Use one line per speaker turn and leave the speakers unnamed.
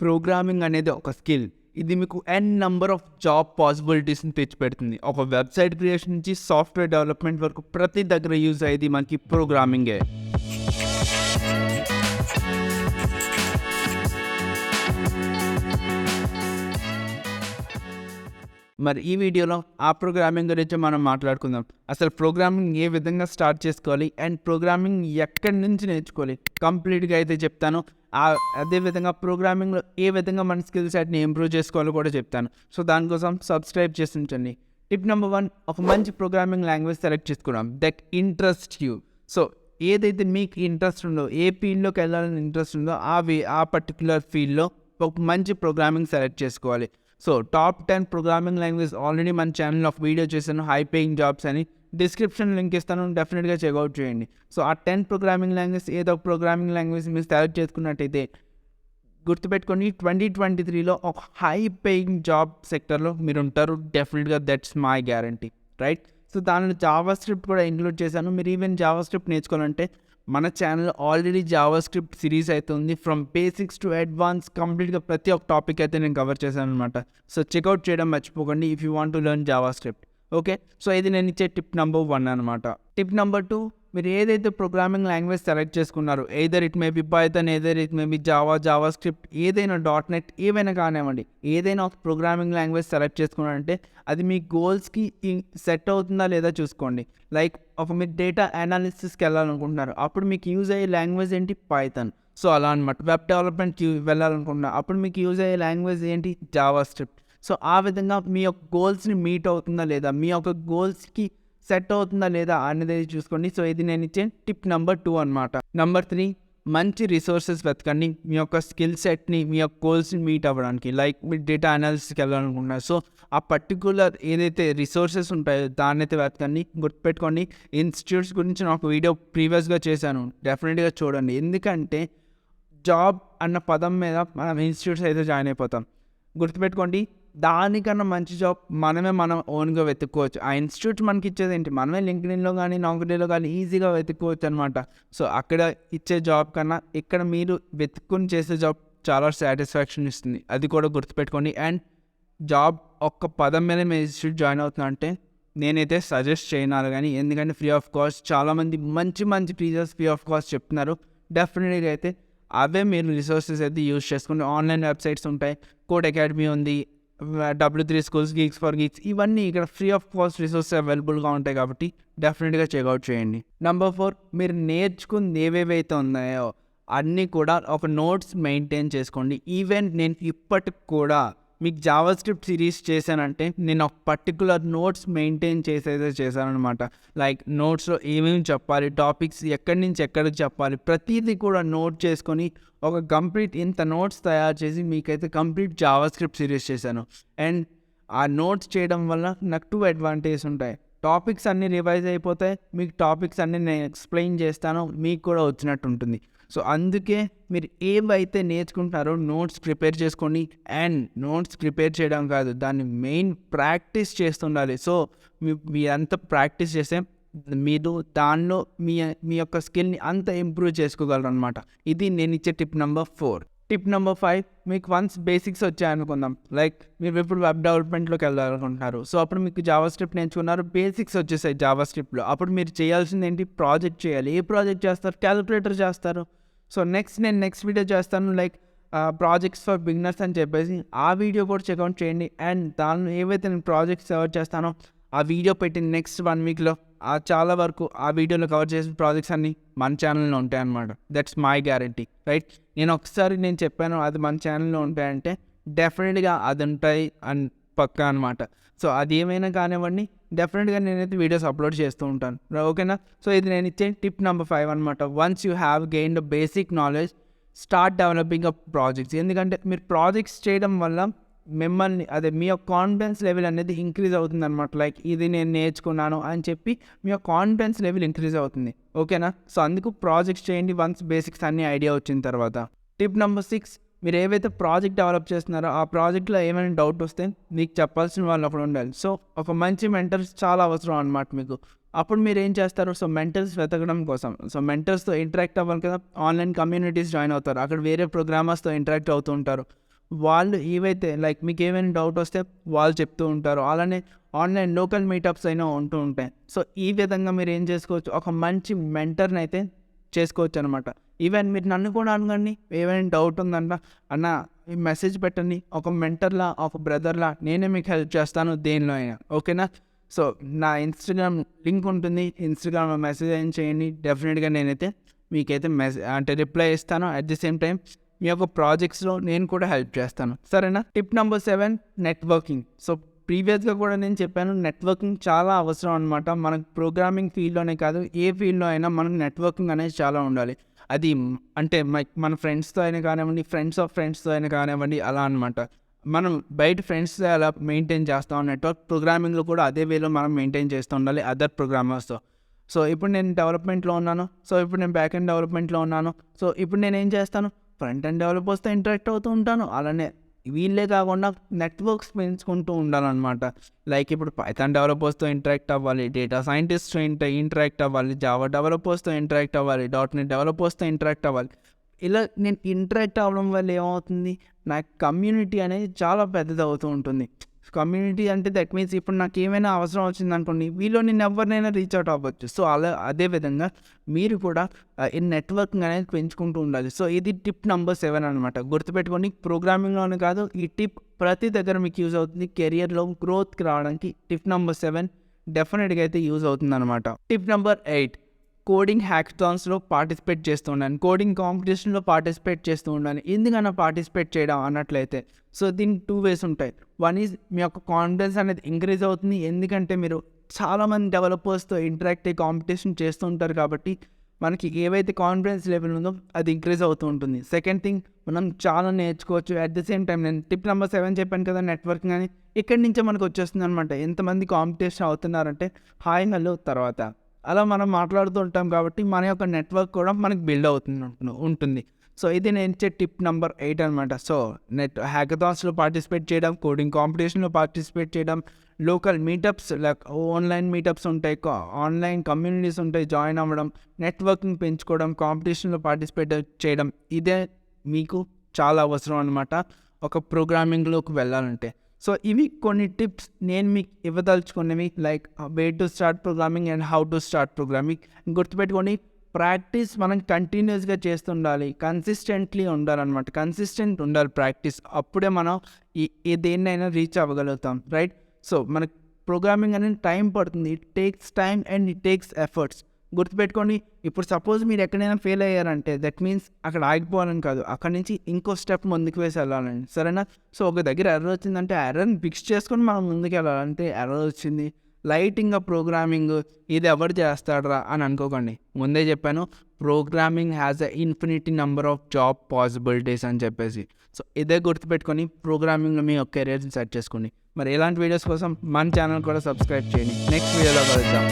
Programming అనేది ఒక skill. ఇది మీకు నెంబర్ ఆఫ్ జాబ్ పాసిబిలిటీస్ని తెచ్చిపెడుతుంది. ఒక వెబ్సైట్ క్రియేషన్ నుంచి సాఫ్ట్వేర్ డెవలప్మెంట్ వరకు ప్రతి దగ్గర యూజ్ అయ్యేది మనకి ప్రోగ్రామింగే. మరి ఈ వీడియోలో ఆ ప్రోగ్రామింగ్ గురించి మనం మాట్లాడుకుందాం. అసలు ప్రోగ్రామింగ్ ఏ విధంగా స్టార్ట్ చేసుకోవాలి అండ్ ప్రోగ్రామింగ్ ఎక్కడి నుంచి నేర్చుకోవాలి కంప్లీట్గా అయితే చెప్తాను. అదేవిధంగా ప్రోగ్రామింగ్లో ఏ విధంగా మన స్కిల్ సెట్ని ఇంప్రూవ్ చేసుకోవాలో కూడా చెప్తాను. సో దానికోసం సబ్స్క్రైబ్ చేసి ఉంచండి. టిప్ నెంబర్ 1, ఒక మంచి ప్రోగ్రామింగ్ లాంగ్వేజ్ సెలెక్ట్ చేసుకున్నాం దట్ ఇంట్రెస్ట్ యూ. సో ఏదైతే మీకు ఇంట్రెస్ట్ ఉందో, ఏ ఫీల్డ్లోకి వెళ్ళాలని ఇంట్రెస్ట్ ఉందో ఆ పర్టికులర్ ఫీల్డ్లో ఒక మంచి ప్రోగ్రామింగ్ సెలెక్ట్ చేసుకోవాలి. So top 10 programming language already మన ఛానల్లో ఒక వీడియో చేశాను, హై పేయింగ్ జాబ్స్ అని. డిస్క్రిప్షన్ లింక్ ఇస్తాను, డెఫినెట్గా చెక్అవుట్ చేయండి. సో ఆ 10 ప్రోగ్రామింగ్ లాంగ్వేజ్ ఏదో ఒక ప్రోగ్రామింగ్ లాంగ్వేజ్ మీరు సెలెక్ట్ చేసుకున్నట్టయితే గుర్తుపెట్టుకొని 2023లో ఒక హై పేయింగ్ జాబ్ సెక్టర్లో మీరు ఉంటారు డెఫినెట్గా. That's my guarantee, right? So దానిలో జావా స్క్రిప్ట్ కూడా ఇంక్లూడ్ చేశాను. మీరు ఈవెన్ జావా స్క్రిప్ట్ నేర్చుకోవాలంటే మన channel already Java script series అయితే ఉంది, ఫ్రమ్ బేసిక్స్ టు అడ్వాన్స్. కంప్లీట్గా ప్రతి ఒక్క టాపిక్ అయితే నేను కవర్ చేశాను అనమాట. సో చెక్అవుట్ చేయడం మర్చిపోకండి if you want to learn Java script. Okay, so ఇది నేను ఇచ్చే టిప్ నెంబర్ 1 అనమాట. టిప్ నెంబర్ 2, మీరు ఏదైతే ప్రోగ్రామింగ్ లాంగ్వేజ్ సెలెక్ట్ చేసుకున్నారో, either it may be Python, either it may be Java script, ఏదైనా .NET, ఏవైనా కానివ్వండి, ఏదైనా ఒక ప్రోగ్రామింగ్ లాంగ్వేజ్ సెలెక్ట్ చేసుకున్నారంటే అది మీ గోల్స్కి సెట్ అవుతుందా లేదా చూసుకోండి. లైక్ మీరు డేటా అనాలిసిస్కి వెళ్ళాలనుకుంటున్నారు, అప్పుడు మీకు యూజ్ అయ్యే లాంగ్వేజ్ ఏంటి? పైథాన్. సో అలా అనమాట. వెబ్ డెవలప్మెంట్కి వెళ్ళాలనుకుంటున్నారు, అప్పుడు మీకు యూజ్ అయ్యే లాంగ్వేజ్ ఏంటి? Java script. సో ఆ విధంగా మీ యొక్క గోల్స్ని మీట్ అవుతుందా లేదా, మీ యొక్క గోల్స్కి సెట్ అవుతుందా లేదా అనేది చూసుకోండి. సో ఇది నేను ఇచ్చే టిప్ నెంబర్ 2 అనమాట. నెంబర్ 3, మంచి రిసోర్సెస్ వెతకండి మీ యొక్క స్కిల్ సెట్ని, మీ యొక్క గోల్స్ని మీట్ అవ్వడానికి. లైక్ మీరు డేటా అనాలిసిస్కి వెళ్ళాలనుకుంటున్నారు, సో ఆ పర్టికులర్ ఏదైతే రిసోర్సెస్ ఉంటాయో దాన్ని అయితే వెతకండి. గుర్తుపెట్టుకోండి, ఇన్స్టిట్యూట్స్ గురించి నాకు వీడియో ప్రీవియస్గా చేశాను, డెఫినెట్గా చూడండి. ఎందుకంటే జాబ్ అన్న పదం మీద మనం ఇన్స్టిట్యూట్స్ అయితే జాయిన్ అయిపోతాం. గుర్తుపెట్టుకోండి, దానికన్నా మంచి జాబ్ మనం ఓన్గా వెతుక్కోవచ్చు. ఆ ఇన్స్టిట్యూట్ మనకి ఇచ్చేది ఏంటి? మనమే లింక్డ్ఇన్లో కానీ నౌకరీలో కానీ ఈజీగా వెతుక్కోవచ్చు అనమాట. సో అక్కడ ఇచ్చే జాబ్ కన్నా ఇక్కడ మీరు వెతుక్కుని చేసే జాబ్ చాలా సాటిస్ఫాక్షన్ ఇస్తుంది, అది కూడా గుర్తుపెట్టుకోండి. అండ్ జాబ్ ఒక్క పదం మీద మీ ఇన్స్టిట్యూట్ జాయిన్ అవుతున్నా అంటే నేనైతే సజెస్ట్ చేయను కానీ, ఎందుకంటే ఫ్రీ ఆఫ్ కాస్ట్ చాలామంది మంచి టీచర్స్ ఫ్రీ ఆఫ్ కాస్ట్ చెప్తున్నారు. డెఫినెట్గా అయితే అవే మీరు రిసోర్సెస్ అయితే యూజ్ చేసుకుంటే ఆన్లైన్ వెబ్సైట్స్ ఉంటాయి, కోడ్ అకాడమీ ఉంది, W3 schools, Geeks for Geeks, ఇవన్నీ ఇక్కడ ఫ్రీ ఆఫ్ కాస్ట్ రిసోర్సెస్ అవైలబుల్గా ఉంటాయి కాబట్టి డెఫినెట్గా చెక్అవుట్ చేయండి. నెంబర్ 4, మీరు నేర్చుకుంది ఏవేవైతే ఉన్నాయో అన్నీ కూడా ఒక నోట్స్ మెయింటైన్ చేసుకోండి. ఈవెన్ నేను ఇప్పటికి కూడా మీకు జావా స్క్రిప్ట్ సిరీస్ చేశానంటే నేను ఒక పర్టికులర్ నోట్స్ మెయింటైన్ చేశానమాట. లైక్ నోట్స్లో ఏమేమి చెప్పాలి, టాపిక్స్ ఎక్కడి నుంచి ఎక్కడికి చెప్పాలి, ప్రతిదీ కూడా నోట్ చేసుకొని ఒక కంప్లీట్ ఇంత నోట్స్ తయారు చేసి మీకైతే కంప్లీట్ జావా స్క్రిప్ట్ సిరీస్ చేశాను. అండ్ ఆ నోట్స్ చేయడం వల్ల నాకు 2 అడ్వాంటేజెస్ ఉంటాయి. టాపిక్స్ అన్నీ రివైజ్ అయిపోతాయి, మీకు టాపిక్స్ అన్నీ నేను ఎక్స్ప్లెయిన్ చేస్తాను, మీకు కూడా వచ్చినట్టు ఉంటుంది. సో అందుకే మీరు ఏవైతే నేర్చుకుంటున్నారో నోట్స్ ప్రిపేర్ చేసుకోండి. అండ్ నోట్స్ ప్రిపేర్ చేయడం కాదు, దాన్ని మెయిన్ ప్రాక్టీస్ చేస్తుండాలి. సో మీ అంత ప్రాక్టీస్ చేస్తే మీరు దానిలో మీ యొక్క స్కిల్ని అంత ఇంప్రూవ్ చేసుకోగలరు అనమాట. ఇది నేను ఇచ్చే టిప్ నెంబర్ 4. టిప్ నెంబర్ 5, మీకు వన్స్ బేసిక్స్ వచ్చాయనుకుందాం, లైక్ మీరు ఇప్పుడు వెబ్ డెవలప్మెంట్లోకి వెళ్ళాలనుకుంటున్నారు. సో అప్పుడు మీకు జావా స్క్రిప్ట్ నేర్చుకున్నారు, బేసిక్స్ వచ్చేసాయి జావా స్క్రిప్ట్లో. అప్పుడు మీరు చేయాల్సింది ఏంటి? ప్రాజెక్ట్ చేయాలి. ఏ ప్రాజెక్ట్ చేస్తారు? క్యాలిక్యులేటర్ చేస్తారు. సో నేను నెక్స్ట్ వీడియో చేస్తాను, లైక్ ప్రాజెక్ట్స్ ఫర్ బిగినర్స్ అని చెప్పేసి, ఆ వీడియో కూడా చెక్అవుట్ చేయండి. అండ్ దానిలో ఏవైతే నేను ప్రాజెక్ట్స్ కవర్ చేస్తానో ఆ వీడియో పెట్టిన నెక్స్ట్ 1 వీక్లో చాలా వరకు ఆ వీడియోలో కవర్ చేసిన ప్రాజెక్ట్స్ అన్నీ మన ఛానల్లో ఉంటాయి అన్నమాట. That's my guarantee, right? నేను చెప్పాను అది మన ఛానల్లో ఉంటాయంటే డెఫినెట్గా అది ఉంటాయి అని పక్కా అనమాట. సో అది ఏమైనా కానివ్వండి, డెఫినెట్గా నేనైతే వీడియోస్ అప్లోడ్ చేస్తూ ఉంటాను, ఓకేనా? సో ఇది నేను ఇచ్చే టిప్ నెంబర్ 5 అనమాట. Once you have gain the basic knowledge, start developing up projects. ఎందుకంటే మీరు ప్రాజెక్ట్స్ చేయడం వల్ల మీ యొక్క కాన్ఫిడెన్స్ లెవెల్ అనేది ఇంక్రీజ్ అవుతుంది అనమాట. లైక్ ఇది నేను నేర్చుకున్నాను అని చెప్పి మీ యొక్క కాన్ఫిడెన్స్ లెవెల్ ఇంక్రీజ్ అవుతుంది, ఓకేనా? సో అందుకు ప్రాజెక్ట్స్ చేయండి వన్స్ బేసిక్స్ అన్ని ఐడియా వచ్చిన తర్వాత. టిప్ నెంబర్ 6, మీరు ఏవైతే ప్రాజెక్ట్ డెవలప్ చేస్తున్నారో ఆ ప్రాజెక్ట్లో ఏమైనా డౌట్ వస్తే మీకు చెప్పాల్సిన వాళ్ళు అప్పుడు ఉండాలి. సో ఒక మంచి మెంటర్స్ చాలా అవసరం అనమాట మీకు. అప్పుడు మీరు ఏం చేస్తారు? సో మెంటర్స్ వెతకడం కోసం, సో మెంటర్స్తో ఇంటరాక్ట్ అవ్వాలి కదా, ఆన్లైన్ కమ్యూనిటీస్ జాయిన్ అవుతారు, అక్కడ వేరే ప్రోగ్రామర్స్తో ఇంటరాక్ట్ అవుతూ ఉంటారు. వాళ్ళు ఏవైతే లైక్ మీకు ఏమైనా డౌట్ వస్తే వాళ్ళు చెప్తూ ఉంటారు. అలానే ఆన్లైన్ లోకల్ మీటప్స్ అయినా ఉంటూ ఉంటాయి. సో ఈ విధంగా మీరు ఏం చేసుకోవచ్చు, ఒక మంచి మెంటర్ని అయితే చేసుకోవచ్చు అనమాట. ఈవెన్ మీరు నన్ను కూడా అడగండి, ఏమైనా డౌట్ ఉందంట అన్న ఈ మెసేజ్ పెట్టండి, ఒక మెంటర్లా ఒక బ్రదర్లా నేనే మీకు హెల్ప్ చేస్తాను దేనిలో అయినా, ఓకేనా. సో నా ఇన్స్టాగ్రామ్ లింక్ ఉంటుంది, ఇన్స్టాగ్రామ్లో మెసేజ్ అయినా చేయండి, డెఫినెట్గా నేనైతే మీకైతే అంటే రిప్లై ఇస్తాను. అట్ ది సేమ్ టైం మీ యొక్క ప్రాజెక్ట్స్లో నేను కూడా హెల్ప్ చేస్తాను, సరేనా. Tip number 7, networking. సో ప్రీవియస్గా కూడా నేను చెప్పాను, నెట్వర్కింగ్ చాలా అవసరం అనమాట. మనకు ప్రోగ్రామింగ్ ఫీల్డ్లోనే కాదు, ఏ ఫీల్డ్లో అయినా మనకు నెట్వర్కింగ్ అనేది చాలా ఉండాలి. అది అంటే మన ఫ్రెండ్స్తో అయినా కానివ్వండి, ఫ్రెండ్స్ ఆఫ్ ఫ్రెండ్స్తో అయినా కానివ్వండి, అలా అనమాట. మనం బయట ఫ్రెండ్స్తో అలా మెయింటైన్ చేస్తాం నెట్వర్క్, ప్రోగ్రామింగ్లో కూడా అదే వేలో మనం మెయింటైన్ చేస్తూ ఉండాలి అదర్ ప్రోగ్రామర్స్తో. సో ఇప్పుడు నేను డెవలప్మెంట్లో ఉన్నాను, సో ఇప్పుడు నేను బ్యాక్ ఎండ్ డెవలప్మెంట్లో ఉన్నాను. సో ఇప్పుడు నేను ఏం చేస్తాను, ఫ్రంట్ ఎండ్ డెవలపర్స్తో ఇంటరాక్ట్ అవుతూ ఉంటాను. అలానే వీళ్ళే కాకుండా నెట్వర్క్స్ పెంచుకుంటూ ఉండాలన్నమాట. లైక్ ఇప్పుడు పైథాన్ డెవలపర్స్తో ఇంటరాక్ట్ అవ్వాలి, డేటా సైంటిస్ట్తో ఇంటరాక్ట్ అవ్వాలి, జావా డెవలపర్స్తో ఇంటరాక్ట్ అవ్వాలి, .NET డెవలపర్స్తో ఇంటరాక్ట్ అవ్వాలి. ఇలా నేను ఇంటరాక్ట్ అవ్వడం వల్ల ఏమవుతుంది, నా కమ్యూనిటీ అనేది చాలా పెద్దది అవుతూ ఉంటుంది. కమ్యూనిటీ అంటే దట్ మీన్స్ ఇప్పుడు నాకు ఏమైనా అవసరం వచ్చింది అనుకోండి, వీళ్ళు నేను ఎవరినైనా రీచ్ అవుట్ అవ్వచ్చు. సో అలా అదేవిధంగా మీరు కూడా ఈ నెట్వర్కింగ్ అనేది పెంచుకుంటూ ఉండాలి. సో ఇది టిప్ నెంబర్ 7 అనమాట. గుర్తుపెట్టుకోండి, ప్రోగ్రామింగ్లోనే కాదు, ఈ టిప్ ప్రతి దగ్గర మీకు యూజ్ అవుతుంది. కెరియర్లో గ్రోత్కి రావడానికి టిప్ నెంబర్ 7 డెఫినెట్గా అయితే యూజ్ అవుతుంది అనమాట. టిప్ నెంబర్ 8, కోడింగ్ హ్యాకథాన్స్లో పార్టిసిపేట్ చేస్తూ ఉండాలి, కోడింగ్ కాంపిటీషన్లో పార్టిసిపేట్ చేస్తూ ఉండాలి. ఎందుకన్నా పార్టిసిపేట్ చేయడం అన్నట్లయితే, సో దీనికి 2 వేస్ ఉంటాయి. వన్ ఈజ్ మీ యొక్క కాన్ఫిడెన్స్ అనేది ఇంక్రీజ్ అవుతుంది, ఎందుకంటే మీరు చాలామంది డెవలపర్స్తో ఇంటరాక్ట్ అయ్యి కాంపిటీషన్ చేస్తూ ఉంటారు కాబట్టి మనకి ఏవైతే కాన్ఫిడెన్స్ లెవెల్ ఉందో అది ఇంక్రీజ్ అవుతూ ఉంటుంది. సెకండ్ థింగ్, మనం చాలా నేర్చుకోవచ్చు. అట్ ద సేమ్ టైం నేను టిప్ నెంబర్ 7 చెప్పాను కదా, నెట్వర్కింగ్ అని ఇక్కడి నుంచే మనకు వచ్చేస్తుంది అనమాట. ఎంతమంది కాంపిటీషన్ అవుతున్నారంటే హాయ్ హలో తర్వాత అలా మనం మాట్లాడుతూ ఉంటాం కాబట్టి మన యొక్క నెట్వర్క్ కూడా మనకి బిల్డ్ ఉంటుంది. సో ఇది నేను ఇచ్చే టిప్ నెంబర్ 8 అనమాట. సో హ్యాకథాన్స్లో పార్టిసిపేట్ చేయడం, కోడింగ్ కాంపిటీషన్లో పార్టిసిపేట్ చేయడం, local meetups like online meetups ఉంటాయి, ఆన్లైన్ కమ్యూనిటీస్ ఉంటాయి, జాయిన్ అవ్వడం, నెట్వర్కింగ్ పెంచుకోవడం, కాంపిటీషన్లో పార్టిసిపేట్ చేయడం, ఇదే మీకు చాలా అవసరం అనమాట ఒక ప్రోగ్రామింగ్లోకి వెళ్ళాలంటే. సో ఇవి కొన్ని టిప్స్ నేను మీకు ఇవ్వదలుచుకున్నవి, like way to start programming and how to start programming. గుర్తుపెట్టుకోండి, ప్రాక్టీస్ మనం కంటిన్యూస్గా చేస్తుండాలి, కన్సిస్టెంట్లీ ఉండాలన్నమాట. కన్సిస్టెంట్ ఉండాలి ప్రాక్టీస్, అప్పుడే మనం ఈ దేన్నైనా రీచ్ అవ్వగలుగుతాం, రైట్. సో మనకి ప్రోగ్రామింగ్ అనేది టైం పడుతుంది, it takes time and it takes efforts. గుర్తుపెట్టుకోండి, ఇప్పుడు సపోజ్ మీరు ఎక్కడైనా ఫెయిల్ అయ్యారంటే దట్ మీన్స్ అక్కడ ఆగిపోవాలని కాదు, అక్కడ నుంచి ఇంకో స్టెప్ ముందుకు వేసి వెళ్ళాలని, సరేనా. సో ఒక దగ్గర ఎర్రర్ వచ్చిందంటే ఎర్రర్ని ఫిక్స్ చేసుకొని మనం ముందుకు వెళ్ళాలంటే ఎర్రర్ వచ్చింది లైటింగ్గా ప్రోగ్రామింగ్ ఇది ఎవరు చేస్తాడరా అని అనుకోకండి. ముందే చెప్పాను, programming has a infinity number of job possibilities అని చెప్పేసి. సో ఇదే గుర్తుపెట్టుకొని ప్రోగ్రామింగ్లో మీ యొక్క కెరియర్ని సెట్ చేసుకోండి. మరి ఇలాంటి వీడియోస్ కోసం మన ఛానల్ కూడా సబ్స్క్రైబ్ చేయండి. నెక్స్ట్ వీడియోలో కలుద్దాం.